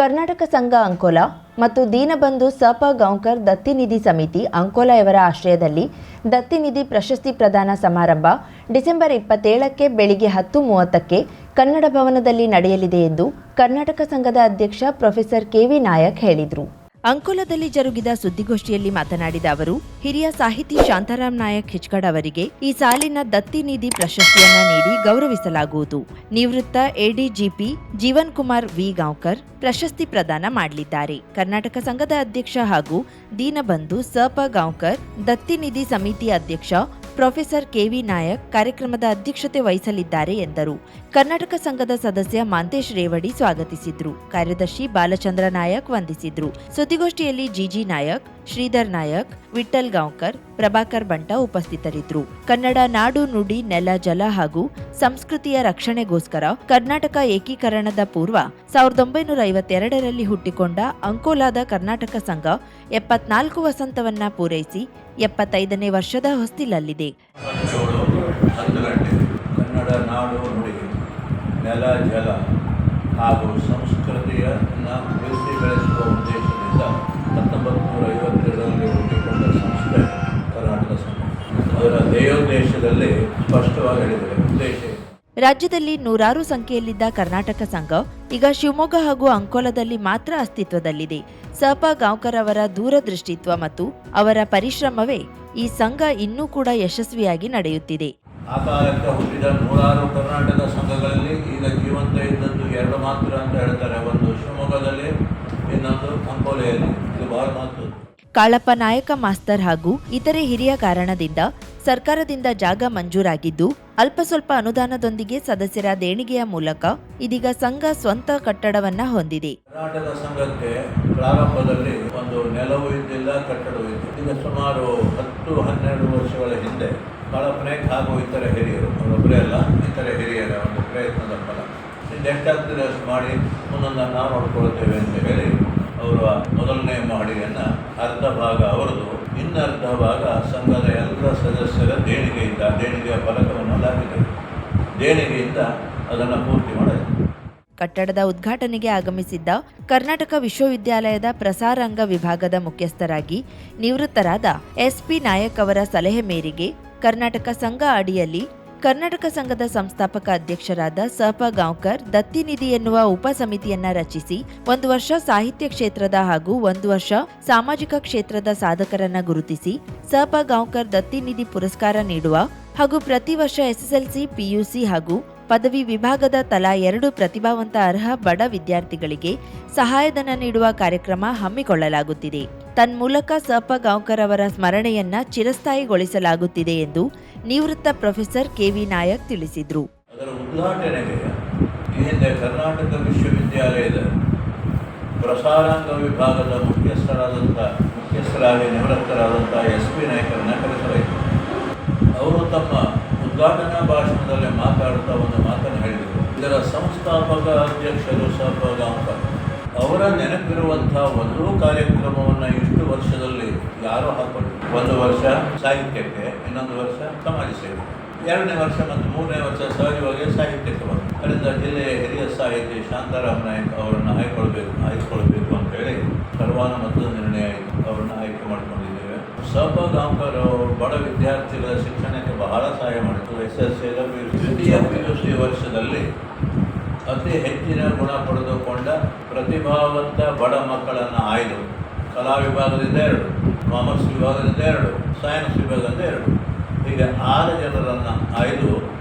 ಕರ್ನಾಟಕ ಸಂಘ ಅಂಕೋಲಾ ಮತ್ತು ದೀನಬಂಧು ಸ.ಪ. ಗಾಂವ್ಕರ್ ದತ್ತಿ ನಿಧಿ ಸಮಿತಿ ಅಂಕೋಲಾ ಇವರ ಆಶ್ರಯದಲ್ಲಿ ದತ್ತಿ ನಿಧಿ ಪ್ರಶಸ್ತಿ ಪ್ರದಾನ ಸಮಾರಂಭ ಡಿಸೆಂಬರ್ 27ಕ್ಕೆ ಬೆಳಿಗ್ಗೆ 10:30ಕ್ಕೆ ಕನ್ನಡ ಭವನದಲ್ಲಿ ನಡೆಯಲಿದೆ ಎಂದು ಕರ್ನಾಟಕ ಸಂಘದ ಅಧ್ಯಕ್ಷ ಪ್ರೊಫೆಸರ್ ಕೆ.ವಿ. ನಾಯಕ್ ಹೇಳಿದರು. ಅಂಕೋಲಾದಲ್ಲಿ ಜರುಗಿದ ಸುದ್ದಿಗೋಷ್ಠಿಯಲ್ಲಿ ಮಾತನಾಡಿದ ಅವರು, ಹಿರಿಯ ಸಾಹಿತಿ ಶಾಂತಾರಾಮ್ ನಾಯಕ್ ಹಿಚ್ಕಡ್ ಅವರಿಗೆ ಈ ಸಾಲಿನ ದತ್ತಿ ನಿಧಿ ಪ್ರಶಸ್ತಿಯನ್ನ ನೀಡಿ ಗೌರವಿಸಲಾಗುವುದು. ನಿವೃತ್ತ ಎಡಿಜಿಪಿ ಜೀವನ್ ಕುಮಾರ್ ವಿ. ಗಾಂವ್ಕರ್ ಪ್ರಶಸ್ತಿ ಪ್ರದಾನ ಮಾಡಲಿದ್ದಾರೆ. ಕರ್ನಾಟಕ ಸಂಘದ ಅಧ್ಯಕ್ಷ ಹಾಗೂ ದೀನಬಂಧು ಸ.ಪ. ಗಾಂವ್ಕರ್ ದತ್ತಿ ನಿಧಿ ಸಮಿತಿ ಅಧ್ಯಕ್ಷ ಪ್ರೊಫೆಸರ್ ಕೆ.ವಿ. ನಾಯಕ್ ಕಾರ್ಯಕ್ರಮದ ಅಧ್ಯಕ್ಷತೆ ವಹಿಸಲಿದ್ದಾರೆ ಎಂದರು. ಕರ್ನಾಟಕ ಸಂಘದ ಸದಸ್ಯ ಮಾಂತೇಶ್ ರೇವಡಿ ಸ್ವಾಗತಿಸಿದ್ರು. ಕಾರ್ಯದರ್ಶಿ ಬಾಲಚಂದ್ರ ನಾಯಕ್ ವಂದಿಸಿದ್ರು. ಸುದ್ದಿಗೋಷ್ಠಿಯಲ್ಲಿ ಜಿಜಿ ನಾಯಕ್, ಶ್ರೀಧರ್ ನಾಯಕ್, ವಿಠ್ಠಲ್ ಗಾಂವ್ಕರ್, ಪ್ರಭಾಕರ್ ಬಂಟ ಉಪಸ್ಥಿತರಿದ್ದರು. ಕನ್ನಡ ನಾಡು, ನುಡಿ, ನೆಲ, ಜಲ ಹಾಗೂ ಸಂಸ್ಕೃತಿಯ ರಕ್ಷಣೆಗೋಸ್ಕರ ಕರ್ನಾಟಕ ಏಕೀಕರಣದ ಪೂರ್ವ 1952ರಲ್ಲಿ ಹುಟ್ಟಿಕೊಂಡ ಅಂಕೋಲಾದ ಕರ್ನಾಟಕ ಸಂಘ 74 ವಸಂತವನ್ನ ಪೂರೈಸಿ 75ನೇ ವರ್ಷದ ಹೊಸ್ತಿಲಲ್ಲಿದೆ. ಕನ್ನಡ ನಾಡು, ನುಡಿ, ನೆಲ, ಜಲ ಹಾಗೂ ಸಂಸ್ಕೃತಿಯನ್ನು ಉಳಿಸಿ ಬೆಳೆಸುವ ಉದ್ದೇಶದಿಂದ 1952ರಲ್ಲಿ ಹುಟ್ಟಿಕೊಂಡ ಸಂಸ್ಥೆ ಕರ್ನಾಟಕ ಸಂಘ. ಅದರ ಧ್ಯೇಯೋದ್ದೇಶದಲ್ಲಿ ಸ್ಪಷ್ಟವಾಗಿ ಹೇಳಿದರೆ ಉದ್ದೇಶ. ರಾಜ್ಯದಲ್ಲಿ ನೂರಾರು ಸಂಖ್ಯೆಯಲ್ಲಿದ್ದ ಕರ್ನಾಟಕ ಸಂಘ ಈಗ ಶಿವಮೊಗ್ಗ ಹಾಗೂ ಅಂಕೋಲಾದಲ್ಲಿ ಮಾತ್ರ ಅಸ್ತಿತ್ವದಲ್ಲಿದೆ. ಸ.ಪ. ಗಾಂವ್ಕರ್ ಅವರ ದೂರದೃಷ್ಟಿತ್ವ ಮತ್ತು ಅವರ ಪರಿಶ್ರಮವೇ ಈ ಸಂಘ ಇನ್ನೂ ಕೂಡ ಯಶಸ್ವಿಯಾಗಿ ನಡೆಯುತ್ತಿದೆ. ಆ ಕಾಲಕ್ಕೆ ಹುಟ್ಟಿದ ನೂರಾರು ಕರ್ನಾಟಕ ಸಂಘಗಳಲ್ಲಿ ಈಗ ಜೀವಂತ ಇದ್ದದ್ದು 2 ಮಾತ್ರ ಅಂತ ಹೇಳ್ತಾರೆ. ಒಂದು ಶಿವಮೊಗ್ಗದಲ್ಲಿ, ಇನ್ನೊಂದು ಅಂಕೋಲೆಯಲ್ಲಿ. ಇದು ಬಹಳ ಮಹತ್ವ. ಕಾಳಪ್ಪ ನಾಯಕ ಮಾಸ್ತರ್ ಹಾಗೂ ಇತರೆ ಹಿರಿಯ ಕಾರಣದಿಂದ ಸರ್ಕಾರದಿಂದ ಜಾಗ ಮಂಜೂರಾಗಿದ್ದು ಅಲ್ಪ ಸ್ವಲ್ಪ ಅನುದಾನದೊಂದಿಗೆ ಸದಸ್ಯರ ದೇಣಿಗೆಯ ಮೂಲಕ ಇದೀಗ ಸಂಘ ಸ್ವಂತ ಕಟ್ಟಡವನ್ನ ಹೊಂದಿದೆ. ಕರ್ನಾಟಕ ಸಂಘಕ್ಕೆ ಪ್ರಾರಂಭದಲ್ಲಿ ಒಂದು ನೆಲವೂ ಇದ್ದಿಲ್ಲ, ಕಟ್ಟಡವೂ ಇತ್ತು. ಈಗ ಸುಮಾರು 10-12 ವರ್ಷಗಳ ಹಿಂದೆ ಕಾಳಪ್ಪ ನಾಯಕ್ ಹಾಗೂ ಇತರ ಹಿರಿಯರು, ಅವರೊಬ್ಬರೇ ಅಲ್ಲ, ಇತರ ಹಿರಿಯರ ಒಂದು ಪ್ರಯತ್ನದ ಫಲ ಎಷ್ಟಾಗ್ತದೆ ಅಷ್ಟು ಮಾಡಿ ಮುಂದೊಂದು ನಾವು ನೋಡ್ಕೊಳ್ತೇವೆ ಅಂತ ಹೇಳಿ ಅವರ ಮೊದಲನೇ ಮಹಡಿಯನ್ನು ಅರ್ಧ ಭಾಗ ಅವರದು, ಇನ್ನರ್ಧ ಭಾಗ ಸಂಘದ ಎಲ್ಲ ಸದಸ್ಯರ ದೇಣಿಗೆಯಿಂದ, ದೇಣಿಗೆಯ ಫಲಕವನ್ನು ಹಾಕಿದರು. ದೇಣಿಗೆಯಿಂದ ಅದನ್ನು ಪೂರ್ತಿ ಮಾಡಿದರು. ಕಟ್ಟಡದ ಉದ್ಘಾಟನೆಗೆ ಆಗಮಿಸಿದ್ದ ಕರ್ನಾಟಕ ವಿಶ್ವವಿದ್ಯಾಲಯದ ಪ್ರಸಾರಾಂಗ ವಿಭಾಗದ ಮುಖ್ಯಸ್ಥರಾಗಿ ನಿವೃತ್ತರಾದ ಎಸ್.ಪಿ. ನಾಯಕ್ ಅವರ ಸಲಹೆ ಮೇರೆಗೆ ಕರ್ನಾಟಕ ಸಂಘ ಅಡಿಯಲ್ಲಿ ಕರ್ನಾಟಕ ಸಂಘದ ಸಂಸ್ಥಾಪಕ ಅಧ್ಯಕ್ಷರಾದ ಸ.ಪ. ಗಾಂವ್ಕರ್ ದತ್ತಿ ನಿಧಿ ಎನ್ನುವ ಉಪ ಸಮಿತಿಯನ್ನ ರಚಿಸಿ 1 ವರ್ಷ ಸಾಹಿತ್ಯ ಕ್ಷೇತ್ರದ ಹಾಗೂ 1 ವರ್ಷ ಸಾಮಾಜಿಕ ಕ್ಷೇತ್ರದ ಸಾಧಕರನ್ನ ಗುರುತಿಸಿ ಸ.ಪ. ಗಾಂವ್ಕರ್ ದತ್ತಿ ನಿಧಿ ಪುರಸ್ಕಾರ ನೀಡುವ ಹಾಗೂ ಪ್ರತಿ ವರ್ಷ ಎಸ್ಎಸ್ಎಲ್ಸಿ, ಪಿಯುಸಿ ಹಾಗೂ ಪದವಿ ವಿಭಾಗದ ತಲಾ 2 ಪ್ರತಿಭಾವಂತ ಅರ್ಹ ಬಡ ವಿದ್ಯಾರ್ಥಿಗಳಿಗೆ ಸಹಾಯಧನ ನೀಡುವ ಕಾರ್ಯಕ್ರಮ ಹಮ್ಮಿಕೊಳ್ಳಲಾಗುತ್ತಿದೆ. ತನ್ಮೂಲಕ ಸ.ಪ. ಗಾಂವ್ಕರ್ ಅವರ ಸ್ಮರಣೆಯನ್ನ ಚಿರಸ್ಥಾಯಿಗೊಳಿಸಲಾಗುತ್ತಿದೆ ಎಂದು ನಿವೃತ್ತ ಪ್ರೊಫೆಸರ್ ಕೆ.ವಿ. ನಾಯಕ್ ತಿಳಿಸಿದರು. ಅದರ ಉದ್ಘಾಟನೆಗೆ ಈ ಹಿಂದೆ ಕರ್ನಾಟಕ ವಿಶ್ವವಿದ್ಯಾಲಯದ ಪ್ರಸಾರಾಂಗ ವಿಭಾಗದ ಮುಖ್ಯಸ್ಥರಾಗಿ ನಿವೃತ್ತರಾದಂಥ ಎಸ್.ಪಿ. ನಾಯಕರನ್ನು ಕರೆಸಲಾಯಿತು. ಅವರು ತಮ್ಮ ಉದ್ಘಾಟನಾ ಭಾಷಣದಲ್ಲಿ ಮಾತಾಡುತ್ತಾ ಒಂದು ಮಾತನ್ನು ಹೇಳಿದರು. ಇದರ ಸಂಸ್ಥಾಪಕ ಅಧ್ಯಕ್ಷರು ಸ.ಪ. ಗಾಂವ್ಕರ್ ಅವರ ನೆನಪಿರುವಂಥ ಒಂದು ಕಾರ್ಯಕ್ರಮವನ್ನು ಇಷ್ಟು ವರ್ಷದಲ್ಲಿ ಯಾರೂ ಹಾಕ್ಕೊಂಡು, 1 ವರ್ಷ ಸಾಹಿತ್ಯಕ್ಕೆ, ಇನ್ನೊಂದು ವರ್ಷ ಸಮಾಜ ಸೇವೆ, 2ನೇ ವರ್ಷ ಮತ್ತು 3ನೇ ವರ್ಷ ಸಹಜವಾಗಿ ಸಾಹಿತ್ಯಕ್ಕೆ ಬಂತು. ಅದರಿಂದ ಜಿಲ್ಲೆಯ ಹಿರಿಯ ಸಾಹಿತಿ ಶಾಂತಾರಾಮ್ ನಾಯಕ್ ಅವರನ್ನು ಆಯ್ದುಕೊಳ್ಬೇಕು ಅಂತ ಹೇಳಿ ಸರ್ವಾನುಮತದ ನಿರ್ಣಯ ಆಯಿತು. ಅವರನ್ನು ಆಯ್ಕೆ ಮಾಡಿಕೊಂಡಿದ್ದೇವೆ. ಸ.ಪ. ಗಾಂವ್ಕರ್ ಅವರು ಬಡ ವಿದ್ಯಾರ್ಥಿಗಳ ಶಿಕ್ಷಣಕ್ಕೆ ಬಹಳ ಸಹಾಯ ಮಾಡಿದರು. SSLC, ದ್ವಿತೀಯ PUC ವರ್ಷದಲ್ಲಿ ಅತಿ ಹೆಚ್ಚಿನ ಗುಣ ಪಡೆದುಕೊಂಡ ಪ್ರತಿಭಾವಂತ ಬಡ ಮಕ್ಕಳನ್ನು ಆಯ್ದು ಕಲಾ ವಿಭಾಗದಿಂದ 2, ಕಾಮರ್ಸ್ ವಿಭಾಗದಿಂದ 2, ಸೈನ್ಸ್ ವಿಭಾಗದಿಂದ 2, ಹೀಗೆ 6 ಜನರನ್ನು ಆಯ್ದು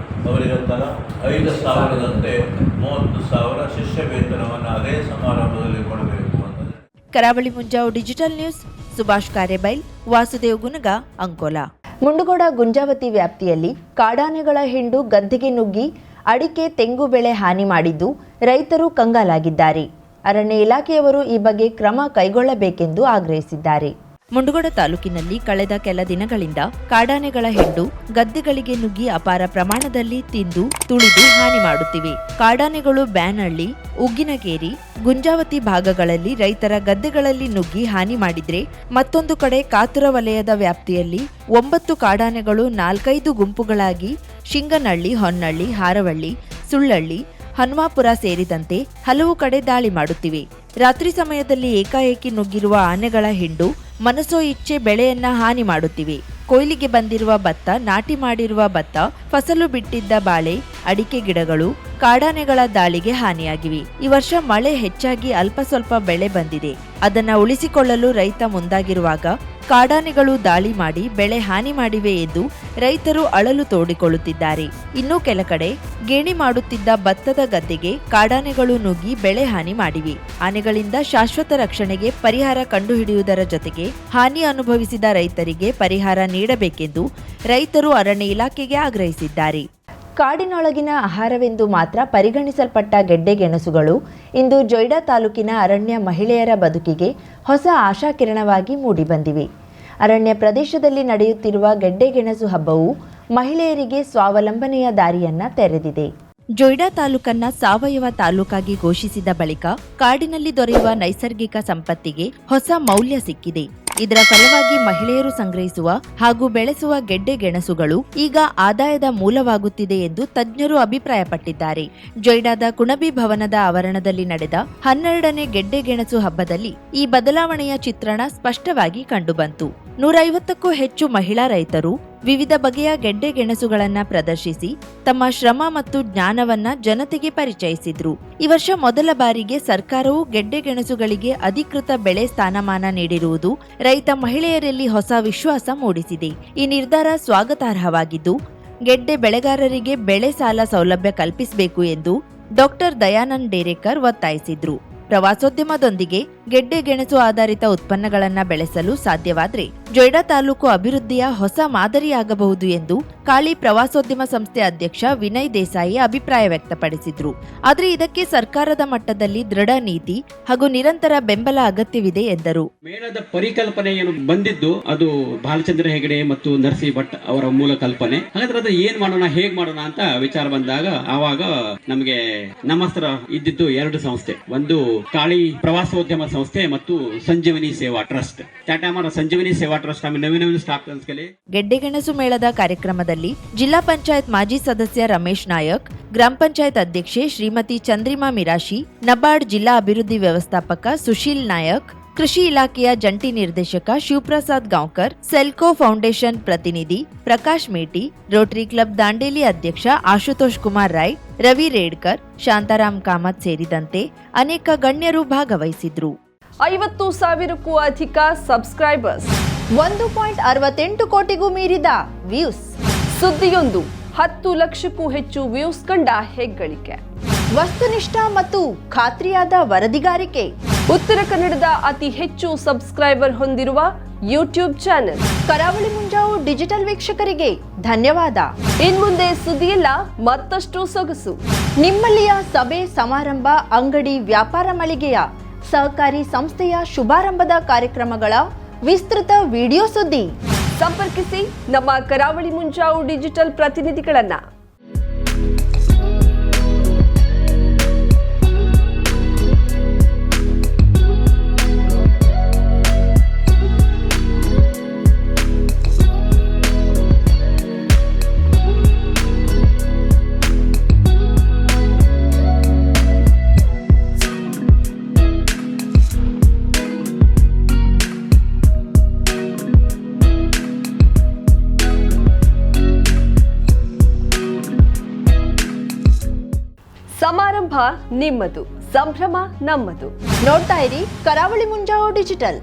ಅವರಿಗೆ ತಲಾ 5,000ದಂತೆ 30,000 ಶಿಷ್ಯ ವೇತನವನ್ನು ಅದೇ ಸಮಾರಂಭದಲ್ಲಿ ಕೊಡಬೇಕು ಅಂತ. ಕರಾವಳಿ ಮುಂಜಾವು ಡಿಜಿಟಲ್ ನ್ಯೂಸ್, ಸುಭಾಷ್ ಕಾರೇಬೈಲ್, ವಾಸುದೇವ್ ಗುನಗ, ಅಂಕೋಲಾ. ಮುಂಡಗೋಡ ಗುಂಜಾವತಿ ವ್ಯಾಪ್ತಿಯಲ್ಲಿ ಕಾಡಾನೆಗಳ ಹಿಂಡು ಗದ್ದೆಗೆ ನುಗ್ಗಿ ಅಡಿಕೆ, ತೆಂಗು ಬೆಳೆ ಹಾನಿ ಮಾಡಿದ್ದು ರೈತರು ಕಂಗಾಲಾಗಿದ್ದಾರೆ. ಅರಣ್ಯ ಇಲಾಖೆಯವರು ಈ ಬಗ್ಗೆ ಕ್ರಮ ಕೈಗೊಳ್ಳಬೇಕೆಂದು ಆಗ್ರಹಿಸಿದ್ದಾರೆ. ಮುಂಡಗೋಡ ತಾಲೂಕಿನಲ್ಲಿ ಕಳೆದ ಕೆಲ ದಿನಗಳಿಂದ ಕಾಡಾನೆಗಳ ಹಿಂಡು ಗದ್ದೆಗಳಿಗೆ ನುಗ್ಗಿ ಅಪಾರ ಪ್ರಮಾಣದಲ್ಲಿ ತಿಂದು ತುಳಿದು ಹಾನಿ ಮಾಡುತ್ತಿವೆ. ಕಾಡಾನೆಗಳು ಬ್ಯಾನಹಳ್ಳಿ, ಉಗ್ಗಿನಕೇರಿ, ಗುಂಜಾವತಿ ಭಾಗಗಳಲ್ಲಿ ರೈತರ ಗದ್ದೆಗಳಲ್ಲಿ ನುಗ್ಗಿ ಹಾನಿ ಮಾಡಿದ್ರೆ, ಮತ್ತೊಂದು ಕಡೆ ಕಾತುರ ವಲಯದ ವ್ಯಾಪ್ತಿಯಲ್ಲಿ 9 ಕಾಡಾನೆಗಳು 4-5 ಗುಂಪುಗಳಾಗಿ ಶಿಂಗನಹಳ್ಳಿ, ಹೊನ್ನಳ್ಳಿ, ಹಾರವಳ್ಳಿ, ಸುಳ್ಳಳ್ಳಿ, ಹನುಮಾಪುರ ಸೇರಿದಂತೆ ಹಲವು ಕಡೆ ದಾಳಿ ಮಾಡುತ್ತಿವೆ. ರಾತ್ರಿ ಸಮಯದಲ್ಲಿ ಏಕಾಏಕಿ ನುಗ್ಗಿರುವ ಆನೆಗಳ ಹಿಂಡು ಮನಸೋ ಇಚ್ಛೆ ಬೆಳೆಯನ್ನ ಹಾನಿ ಮಾಡುತ್ತಿವೆ. ಕೊಯ್ಲಿಗೆ ಬಂದಿರುವ ಭತ್ತ, ನಾಟಿ ಮಾಡಿರುವ ಭತ್ತ, ಫಸಲು ಬಿಟ್ಟಿದ್ದ ಬಾಳೆ, ಅಡಿಕೆ ಗಿಡಗಳು ಕಾಡಾನೆಗಳ ದಾಳಿಗೆ ಹಾನಿಯಾಗಿವೆ. ಈ ವರ್ಷ ಮಳೆ ಹೆಚ್ಚಾಗಿ ಅಲ್ಪ ಸ್ವಲ್ಪ ಬೆಳೆ ಬಂದಿದೆ. ಅದನ್ನ ಉಳಿಸಿಕೊಳ್ಳಲು ರೈತ ಮುಂದಾಗಿರುವಾಗ ಕಾಡಾನೆಗಳು ದಾಳಿ ಮಾಡಿ ಬೆಳೆ ಹಾನಿ ಮಾಡಿವೆ ಎಂದು ರೈತರು ಅಳಲು ತೋಡಿಕೊಳ್ಳುತ್ತಿದ್ದಾರೆ. ಇನ್ನು ಕೆಲ ಕಡೆ ಗೇಣಿ ಮಾಡುತ್ತಿದ್ದ ಭತ್ತದ ಗದ್ದೆಗೆ ಕಾಡಾನೆಗಳು ನುಗ್ಗಿ ಬೆಳೆ ಹಾನಿ ಮಾಡಿವೆ. ಆನೆಗಳಿಂದ ಶಾಶ್ವತ ರಕ್ಷಣೆಗೆ ಪರಿಹಾರ ಕಂಡುಹಿಡಿಯುವುದರ ಜೊತೆಗೆ ಹಾನಿ ಅನುಭವಿಸಿದ ರೈತರಿಗೆ ಪರಿಹಾರ ನೀಡಬೇಕೆಂದು ರೈತರು ಅರಣ್ಯ ಇಲಾಖೆಗೆ ಆಗ್ರಹಿಸಿದ್ದಾರೆ. ಕಾಡಿನೊಳಗಿನ ಆಹಾರವೆಂದು ಮಾತ್ರ ಪರಿಗಣಿಸಲ್ಪಟ್ಟ ಗೆಡ್ಡೆಗೆಣಸುಗಳು ಇಂದು ಜೊಯ್ಡಾ ತಾಲೂಕಿನ ಅರಣ್ಯ ಮಹಿಳೆಯರ ಬದುಕಿಗೆ ಹೊಸ ಆಶಾಕಿರಣವಾಗಿ ಮೂಡಿಬಂದಿವೆ. ಅರಣ್ಯ ಪ್ರದೇಶದಲ್ಲಿ ನಡೆಯುತ್ತಿರುವ ಗೆಡ್ಡೆಗೆಣಸು ಹಬ್ಬವು ಮಹಿಳೆಯರಿಗೆ ಸ್ವಾವಲಂಬನೆಯ ದಾರಿಯನ್ನ ತೆರೆದಿದೆ. ಜೊಯ್ಡಾ ತಾಲೂಕನ್ನ ಸಾವಯವ ತಾಲೂಕಾಗಿ ಘೋಷಿಸಿದ ಬಳಿಕ ಕಾಡಿನಲ್ಲಿ ದೊರೆಯುವ ನೈಸರ್ಗಿಕ ಸಂಪತ್ತಿಗೆ ಹೊಸ ಮೌಲ್ಯ ಸಿಕ್ಕಿದೆ. ಇದರ ಫಲವಾಗಿ ಮಹಿಳೆಯರು ಸಂಗ್ರಹಿಸುವ ಹಾಗೂ ಬೆಳೆಸುವ ಗೆಡ್ಡೆ ಗೆಣಸುಗಳು ಈಗ ಆದಾಯದ ಮೂಲವಾಗುತ್ತಿದೆ ಎಂದು ತಜ್ಞರು ಅಭಿಪ್ರಾಯಪಟ್ಟಿದ್ದಾರೆ. ಜೊಯ್ಡಾದ ಕುಣಬಿ ಭವನದ ಆವರಣದಲ್ಲಿ ನಡೆದ 12ನೇ ಗೆಡ್ಡೆ ಗೆಣಸು ಹಬ್ಬದಲ್ಲಿ ಈ ಬದಲಾವಣೆಯ ಚಿತ್ರಣ ಸ್ಪಷ್ಟವಾಗಿ ಕಂಡುಬಂತು. 150ಕ್ಕೂ ಹೆಚ್ಚು ಮಹಿಳಾ ರೈತರು ವಿವಿಧ ಬಗೆಯ ಗೆಡ್ಡೆ ಗೆಣಸುಗಳನ್ನ ಪ್ರದರ್ಶಿಸಿ ತಮ್ಮ ಶ್ರಮ ಮತ್ತು ಜ್ಞಾನವನ್ನ ಜನತೆಗೆ ಪರಿಚಯಿಸಿದ್ರು. ಈ ವರ್ಷ ಮೊದಲ ಬಾರಿಗೆ ಸರ್ಕಾರವು ಗೆಡ್ಡೆ ಗೆಣಸುಗಳಿಗೆ ಅಧಿಕೃತ ಬೆಳೆ ಸ್ಥಾನಮಾನ ನೀಡಿರುವುದು ರೈತ ಮಹಿಳೆಯರಲ್ಲಿ ಹೊಸ ವಿಶ್ವಾಸ ಮೂಡಿಸಿದೆ. ಈ ನಿರ್ಧಾರ ಸ್ವಾಗತಾರ್ಹವಾಗಿದ್ದು ಗೆಡ್ಡೆ ಬೆಳೆಗಾರರಿಗೆ ಬೆಳೆ ಸಾಲ ಸೌಲಭ್ಯ ಕಲ್ಪಿಸಬೇಕು ಎಂದು ಡಾಕ್ಟರ್ ದಯಾನಂದ್ ಡೇರೇಕರ್ ಒತ್ತಾಯಿಸಿದ್ರು. ಪ್ರವಾಸೋದ್ಯಮದೊಂದಿಗೆ ಗೆಡ್ಡೆ ಗೆಣಸು ಆಧಾರಿತ ಉತ್ಪನ್ನಗಳನ್ನು ಬೆಳೆಸಲು ಸಾಧ್ಯವಾದರೆ ಜೊಯ್ಡಾ ತಾಲೂಕು ಅಭಿವೃದ್ಧಿಯ ಹೊಸ ಮಾದರಿಯಾಗಬಹುದು ಎಂದು ಕಾಳಿ ಪ್ರವಾಸೋದ್ಯಮ ಸಂಸ್ಥೆ ಅಧ್ಯಕ್ಷ ವಿನಯ್ ದೇಸಾಯಿ ಅಭಿಪ್ರಾಯ ವ್ಯಕ್ತಪಡಿಸಿದ್ರು. ಆದರೆ ಇದಕ್ಕೆ ಸರ್ಕಾರದ ಮಟ್ಟದಲ್ಲಿ ದೃಢ ನೀತಿ ಹಾಗೂ ನಿರಂತರ ಬೆಂಬಲ ಅಗತ್ಯವಿದೆ ಎಂದರು. ಮೇಳದ ಪರಿಕಲ್ಪನೆ ಏನು ಬಂದಿದ್ದು ಅದು ಬಾಲಚಂದ್ರ ಹೆಗಡೆ ಮತ್ತು ನರಸಿ ಭಟ್ ಅವರ ಮೂಲ ಕಲ್ಪನೆ. ಹಾಗಾದ್ರೆ ಅದು ಏನ್ ಮಾಡೋಣ, ಹೇಗ್ ಮಾಡೋಣ ಅಂತ ವಿಚಾರ ಬಂದಾಗ ಆವಾಗ ನಮಗೆ ನಮ್ಮ ಹತ್ರ ಇದ್ದಿದ್ದು 2 ಸಂಸ್ಥೆ. ಒಂದು ಕಾಳಿ ಪ್ರವಾಸೋದ್ಯಮ ಸಂಸ್ಥೆ ಮತ್ತು ಸಂಜೀವನಿ ಸೇವಾ ಟ್ರಸ್ಟ್. ಸಂಜೀವನಿ ಸೇವಾ ಟ್ರಸ್ಟ್ ನವೀನ ಸ್ಥಾಪನೆ. ಗೆಡ್ಡೆಗೆಣಸು ಮೇಳದ ಕಾರ್ಯಕ್ರಮದಲ್ಲಿ ಜಿಲ್ಲಾ ಪಂಚಾಯತ್ ಮಾಜಿ ಸದಸ್ಯ ರಮೇಶ್ ನಾಯಕ್, ಗ್ರಾಮ ಪಂಚಾಯತ್ ಅಧ್ಯಕ್ಷೆ ಶ್ರೀಮತಿ ಚಂದ್ರಿಮಾ ಮಿರಾಶಿ, ನಬಾರ್ಡ್ ಜಿಲ್ಲಾ ಅಭಿವೃದ್ಧಿ ವ್ಯವಸ್ಥಾಪಕ ಸುಶೀಲ್ ನಾಯಕ್, ಕೃಷಿ ಇಲಾಖೆಯ ಜಂಟಿ ನಿರ್ದೇಶಕ ಶಿವಪ್ರಸಾದ್ ಗಾಂವ್ಕರ್, ಸೆಲ್ಕೋ ಫೌಂಡೇಶನ್ ಪ್ರತಿನಿಧಿ ಪ್ರಕಾಶ್ ಮೇಟಿ, ರೋಟರಿ ಕ್ಲಬ್ ದಾಂಡೇಲಿ ಅಧ್ಯಕ್ಷ ಆಶುತೋಷ್ ಕುಮಾರ್ ರಾಯ್, ರವಿ ರೇಡ್ಕರ್, ಶಾಂತಾರಾಮ್ ಕಾಮತ್ ಸೇರಿದಂತೆ ಅನೇಕ ಗಣ್ಯರು ಭಾಗವಹಿಸಿದ್ರು. 50,000ಕ್ಕೂ ಅಧಿಕ ಸಬ್ಸ್ಕ್ರೈಬರ್ಸ್, 1.68 ಕೋಟಿಗೂ ಮೀರಿದ ವ್ಯೂಸ್, ಸುದ್ದಿಯೊಂದು 10 ಲಕ್ಷಕ್ಕೂ ಹೆಚ್ಚು ವ್ಯೂಸ್ ಕಂಡ ಹೆಗ್ಗಳಿಕೆ, ವಸ್ತುನಿಷ್ಠ ಮತ್ತು ಖಾತ್ರಿಯಾದ ವರದಿಗಾರಿಕೆ, ಉತ್ತರ ಕನ್ನಡದ ಅತಿ ಹೆಚ್ಚು ಸಬ್ಸ್ಕ್ರೈಬರ್ ಹೊಂದಿರುವ ಯೂಟ್ಯೂಬ್ ಚಾನೆಲ್ ಕರಾವಳಿ ಮುಂಜಾವು ಡಿಜಿಟಲ್ ವೀಕ್ಷಕರಿಗೆ ಧನ್ಯವಾದ. ಇನ್ಮುಂದೆ ಸುದ್ದಿಯಲ್ಲ ಮತ್ತಷ್ಟು ಸೊಗಸು. ನಿಮ್ಮಲ್ಲಿಯ ಸಭೆ ಸಮಾರಂಭ, ಅಂಗಡಿ, ವ್ಯಾಪಾರ ಮಳಿಗೆಯ ಸಹಕಾರಿ ಸಂಸ್ಥೆಯ ಶುಭಾರಂಭದ ಕಾರ್ಯಕ್ರಮಗಳ ವಿಸ್ತೃತ ವಿಡಿಯೋ ಸುದ್ದಿ ಸಂಪರ್ಕಿಸಿ ನಮ್ಮ ಕರಾವಳಿ ಮುಂಜಾವು ಡಿಜಿಟಲ್ ಪ್ರತಿನಿಧಿಗಳನ್ನ. ಸಮಾರಂಭ ನಿಮ್ಮದು, ಸಂಭ್ರಮ ನಮ್ಮದು. ನೋಡ್ತಾ ಇರಿ ಕರಾವಳಿ ಮುಂಜಾವು ಡಿಜಿಟಲ್.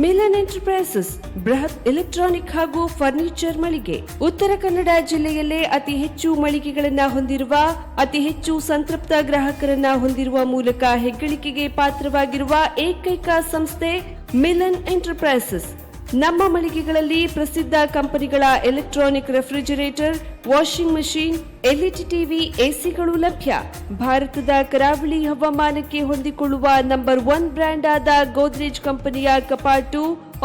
ಮಿಲನ್ ಎಂಟರ್ಪ್ರೈಸಸ್ ಬೃಹತ್ ಎಲೆಕ್ಟ್ರಾನಿಕ್ ಹಾಗೂ ಫರ್ನಿಚರ್ ಮಳಿಗೆ. ಉತ್ತರ ಕನ್ನಡ ಜಿಲ್ಲೆಯಲ್ಲೇ ಅತಿ ಹೆಚ್ಚು ಮಳಿಗೆಗಳನ್ನ ಹೊಂದಿರುವ, ಅತಿ ಹೆಚ್ಚು ಸಂತೃಪ್ತ ಗ್ರಾಹಕರನ್ನ ಹೊಂದಿರುವ ಮೂಲಕ ಹೆಗ್ಗಳಿಕೆಗೆ ಪಾತ್ರವಾಗಿರುವ ಏಕೈಕ ಸಂಸ್ಥೆ ಮಿಲನ್ ಎಂಟರ್ಪ್ರೈಸಸ್. ನಮ್ಮ ಮಳಿಗೆಗಳಲ್ಲಿ ಪ್ರಸಿದ್ಧ ಕಂಪನಿಗಳ electronic refrigerator, washing machine, LED TV, ಎಸಿಗಳು ಲಭ್ಯ. ಭಾರತದ ಕರಾವಳಿ ಹವಾಮಾನಕ್ಕೆ ಹೊಂದಿಕೊಳ್ಳುವ ನಂಬರ್ 1 ಬ್ರ್ಯಾಂಡ್ ಆದ ಗೋದ್ರೇಜ್ ಕಂಪನಿಯ ಕಪಾಟು,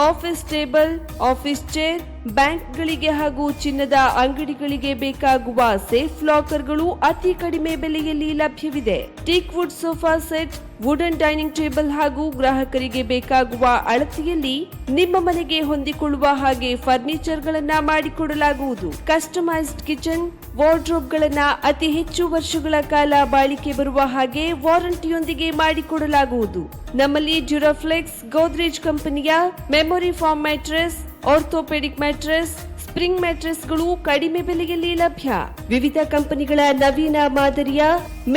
ಆಫೀಸ್ ಟೇಬಲ್, ಆಫೀಸ್ ಚೇರ್, ಬ್ಯಾಂಕ್ಗಳಿಗೆ ಹಾಗೂ ಚಿನ್ನದ ಅಂಗಡಿಗಳಿಗೆ ಬೇಕಾಗುವ ಸೇಫ್ ಲಾಕರ್ಗಳು ಅತಿ ಕಡಿಮೆ ಬೆಲೆಯಲ್ಲಿ ಲಭ್ಯವಿದೆ. Teak wood sofa set, wooden dining table ಹಾಗೂ ಗ್ರಾಹಕರಿಗೆ ಬೇಕಾಗುವ ಅಳತೆಯಲ್ಲಿ ನಿಮ್ಮ ಮನೆಗೆ ಹೊಂದಿಕೊಳ್ಳುವ ಹಾಗೆ ಫರ್ನಿಚರ್ ಗಳನ್ನ ಮಾಡಿಕೊಡಲಾಗುವುದು. ಕಸ್ಟಮೈಸ್ಡ್ ಕಿಚನ್, ವಾರ್ಡ್ರೋಬ್ಗಳನ್ನ ಅತಿ ಹೆಚ್ಚು ವರ್ಷಗಳ ಕಾಲ ಬಾಳಿಕೆ ಬರುವ ಹಾಗೆ ವಾರಂಟಿಯೊಂದಿಗೆ ಮಾಡಿಕೊಡಲಾಗುವುದು. ನಮ್ಮಲ್ಲಿ ಡ್ಯೂರಾಫ್ಲೆಕ್ಸ್, ಗೋದ್ರೇಜ್ ಕಂಪನಿಯ memory foam mattress, orthopedic mattress, spring ಮ್ಯಾಟ್ರೆಸ್ಗಳು ಕಡಿಮೆ ಬೆಲೆಯಲ್ಲಿ ಲಭ್ಯ. ವಿವಿಧ ಕಂಪನಿಗಳ ನವೀನ ಮಾದರಿಯ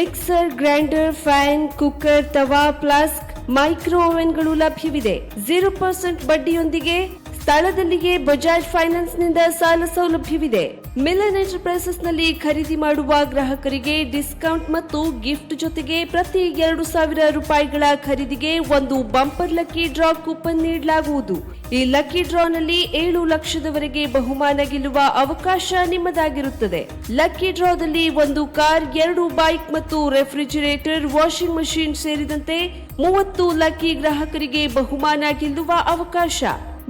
mixer, grinder, fan, cooker, tawa, flask, micro ಓವೆನ್ಗಳು ಲಭ್ಯವಿದೆ. 0% ಬಡ್ಡಿಯೊಂದಿಗೆ ಸ್ಥಳದಲ್ಲಿಯೇ ಬಜಾಜ್ ಫೈನಾನ್ಸ್ ನಿಂದ ಸಾಲ ಸೌಲಭ್ಯವಿದೆ. ಮಿಲನ್ ಎಂಟರ್ಪ್ರೈಸಸ್ ನಲ್ಲಿ ಖರೀದಿ ಮಾಡುವ ಗ್ರಾಹಕರಿಗೆ ಡಿಸ್ಕೌಂಟ್ ಮತ್ತು ಗಿಫ್ಟ್ ಜೊತೆಗೆ ಪ್ರತಿ 2,000 ರೂಪಾಯಿಗಳ ಖರೀದಿಗೆ ಒಂದು ಬಂಪರ್ ಲಕ್ಕಿ ಡ್ರಾ ಕೂಪನ್ ನೀಡಲಾಗುವುದು. ಈ ಲಕ್ಕಿ ಡ್ರಾನಲ್ಲಿ 7 ಲಕ್ಷದವರೆಗೆ ಬಹುಮಾನ ಗೆಲ್ಲುವ ಅವಕಾಶ ನಿಮ್ಮದಾಗಿರುತ್ತದೆ. ಲಕ್ಕಿ ಡ್ರಾದಲ್ಲಿ 1 ಕಾರ್, 2 ಬೈಕ್ ಮತ್ತು ರೆಫ್ರಿಜಿರೇಟರ್, ವಾಷಿಂಗ್ ಮಷಿನ್ ಸೇರಿದಂತೆ 30 ಲಕ್ಕಿ ಗ್ರಾಹಕರಿಗೆ ಬಹುಮಾನ ಗೆಲ್ಲುವ ಅವಕಾಶ.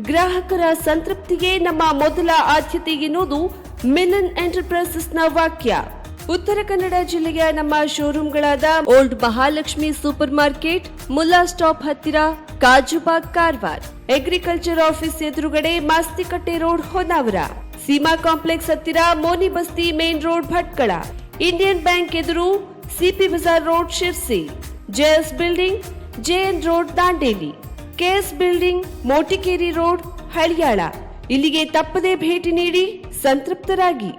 ಗ್ರಾಹಕರ ಸಂತೃಪ್ತಿಗೆ ನಮ್ಮ ಮೊದಲ ಆದ್ಯತೆ ಎನ್ನುವುದು ಮಿಲನ್ ಎಂಟರ್ಪ್ರೈಸಸ್ನ ವಾಕ್ಯ. ಉತ್ತರ ಕನ್ನಡ ಜಿಲ್ಲೆಯ ನಮ್ಮ ಶೋರೂಮ್ಗಳಾದ old Mahalakshmi super market, Mulla stop ಹತ್ತಿರ, ಕಾಜುಬಾಗ್, ಕಾರವಾರ, ಅಗ್ರಿಕಲ್ಚರ್ ಆಫೀಸ್ ಎದುರುಗಡೆ, ಮಾಸ್ತಿಕಟ್ಟೆ ರೋಡ್, ಹೊನ್ನಾವರ, ಸೀಮಾ ಕಾಂಪ್ಲೆಕ್ಸ್ ಹತ್ತಿರ, Moni Basti main road, Bhatkal, Indian bank ಎದುರು, CP Bazar road, Sirsi, JS building, JN road, Dandeli, KS building, Motikeri road, Haliyal. ಇಲ್ಲಿಗೆ ತಪ್ಪದೇ ಭೇಟಿ ನೀಡಿ ಸಂತೃಪ್ತರಾಗಿ.